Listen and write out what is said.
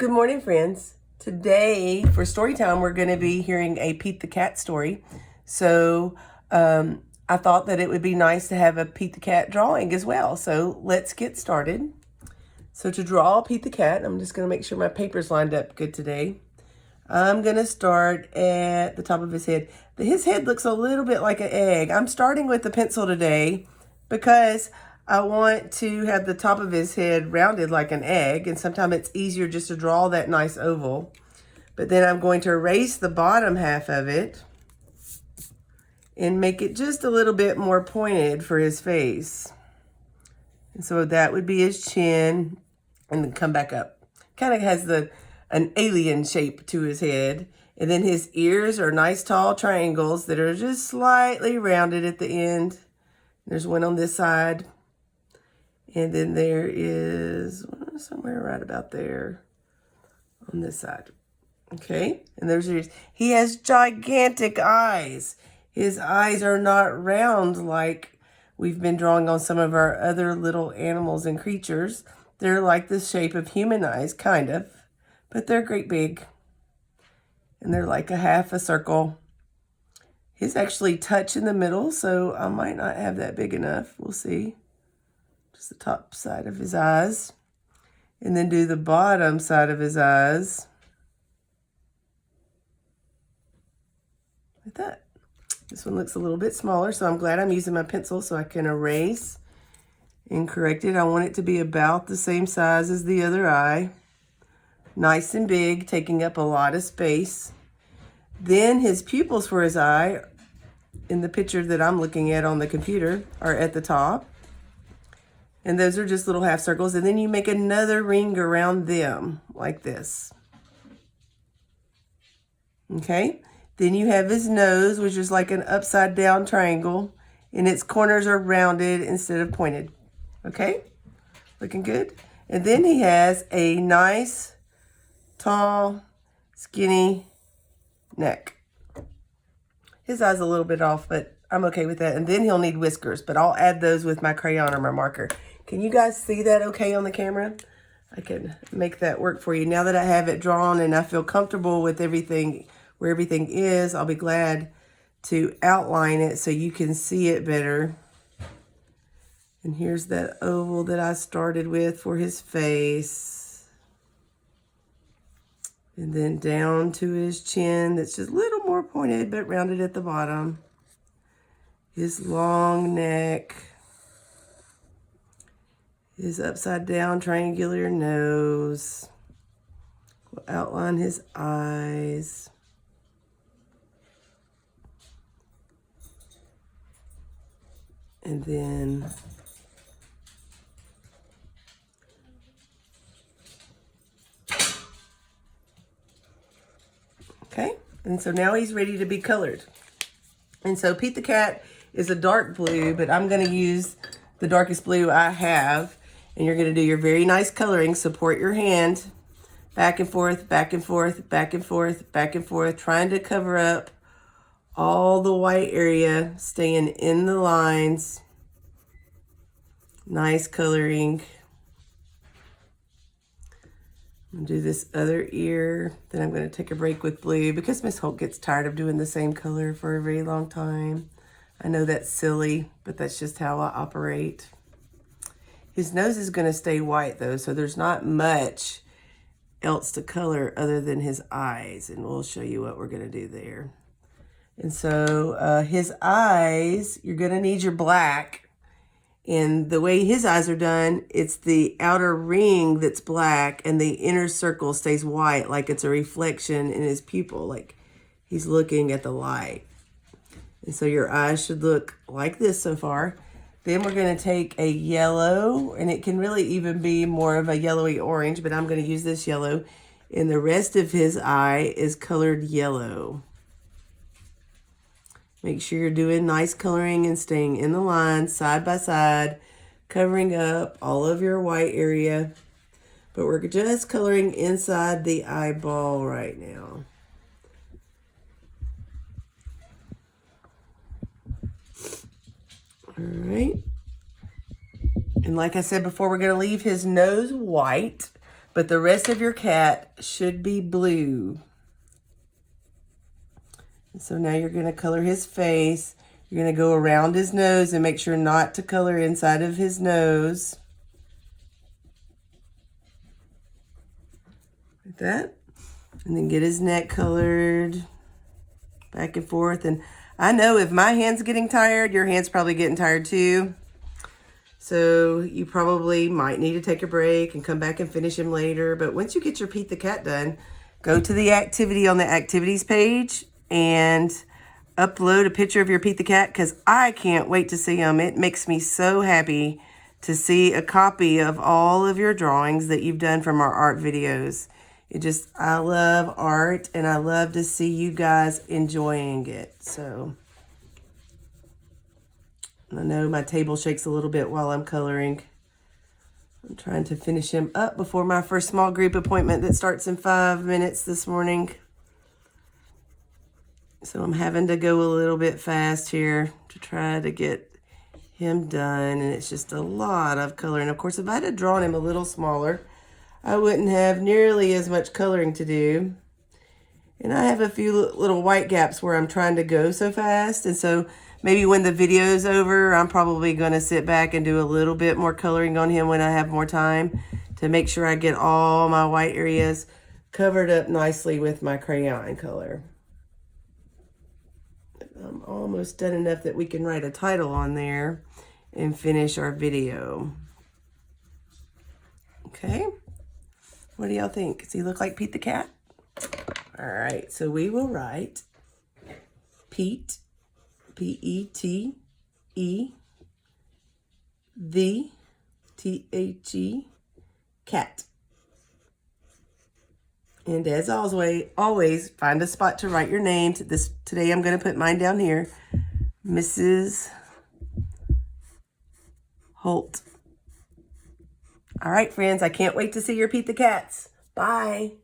Good morning, friends. Today, for story time, we're going to be hearing a Pete the Cat story. So, I thought that it would be nice to have a Pete the Cat drawing as well. So, let's get started. So, to draw Pete the Cat, I'm just going to make sure my paper's lined up good today. I'm going to start at the top of his head. His head looks a little bit like an egg. I'm starting with the pencil today because I want to have the top of his head rounded like an egg, and sometimes it's easier just to draw that nice oval. But then I'm going to erase the bottom half of it and make it just a little bit more pointed for his face. And so that would be his chin, and then come back up. Kind of has an alien shape to his head. And then his ears are nice tall triangles that are just slightly rounded at the end. There's one on this side. And then there is somewhere right about there on this side. Okay, and there's his. He has gigantic eyes. His eyes are not round like we've been drawing on some of our other little animals and creatures. They're like the shape of human eyes, kind of, but they're great big. And they're like a half a circle. His actually touch in the middle, so I might not have that big enough. We'll see. Just the top side of his eyes. And then do the bottom side of his eyes. Like that. This one looks a little bit smaller, so I'm glad I'm using my pencil so I can erase and correct it. I want it to be about the same size as the other eye. Nice and big, taking up a lot of space. Then his pupils for his eye, in the picture that I'm looking at on the computer, are at the top. And those are just little half circles. And then you make another ring around them, like this. Okay? Then you have his nose, which is like an upside down triangle. And its corners are rounded instead of pointed. Okay? Looking good? And then he has a nice, tall, skinny neck. His eye's a little bit off, but I'm okay with that. And then he'll need whiskers, but I'll add those with my crayon or my marker. Can you guys see that okay on the camera? I can make that work for you. Now that I have it drawn and I feel comfortable with everything, where everything is, I'll be glad to outline it so you can see it better. And here's that oval that I started with for his face. And then down to his chin that's just a little more pointed but rounded at the bottom. His long neck. His upside down triangular nose. We'll outline his eyes. And then okay, and so now he's ready to be colored. And so Pete the Cat is a dark blue, but I'm going to use the darkest blue I have. And you're going to do your very nice coloring. Support your hand. Back and forth, back and forth, back and forth, back and forth. Trying to cover up all the white area. Staying in the lines. Nice coloring. I'm going to do this other ear. Then I'm going to take a break with blue because Miss Holt gets tired of doing the same color for a very long time. I know that's silly, but that's just how I operate. His nose is going to stay white though, so there's not much else to color other than his eyes, and we'll show you what we're going to do there. And so his eyes, you're going to need your black. And the way his eyes are done, it's the outer ring that's black and the inner circle stays white, like it's a reflection in his pupil, like he's looking at the light. And so your eyes should look like this so far. Then we're going to take a yellow, and it can really even be more of a yellowy orange, but I'm going to use this yellow. And the rest of his eye is colored yellow. Make sure you're doing nice coloring and staying in the line side by side, covering up all of your white area. But we're just coloring inside the eyeball right now. All right. And like I said before, we're going to leave his nose white. but the rest of your cat should be blue. So now you're going to color his face. You're going to go around his nose and make sure not to color inside of his nose. Like that. And then get his neck colored back and forth. And I know if my hand's getting tired, your hand's probably getting tired too. So you probably might need to take a break and come back and finish him later. But once you get your Pete the Cat done, go to the activity on the activities page and upload a picture of your Pete the Cat, because I can't wait to see them. It makes me so happy to see a copy of all of your drawings that you've done from our art videos. I love art, and I love to see you guys enjoying it. So I know my table shakes a little bit while I'm coloring. I'm trying to finish him up before my first small group appointment that starts in 5 minutes this morning. So I'm having to go a little bit fast here to try to get him done. And it's just a lot of coloring. Of course, if I had drawn him a little smaller, I wouldn't have nearly as much coloring to do. And I have a few little white gaps where I'm trying to go so fast. And so maybe when the video's over, I'm probably going to sit back and do a little bit more coloring on him when I have more time to make sure I get all my white areas covered up nicely with my crayon color. I'm almost done enough that we can write a title on there and finish our video. Okay. What do y'all think? Does he look like Pete the Cat? All right, so we will write Pete, P-E-T-E, the, T-H-E, cat. And as always, find a spot to write your name. Today I'm going to put mine down here. Mrs. Holt. All right, friends, I can't wait to see your Pete the Cats. Bye.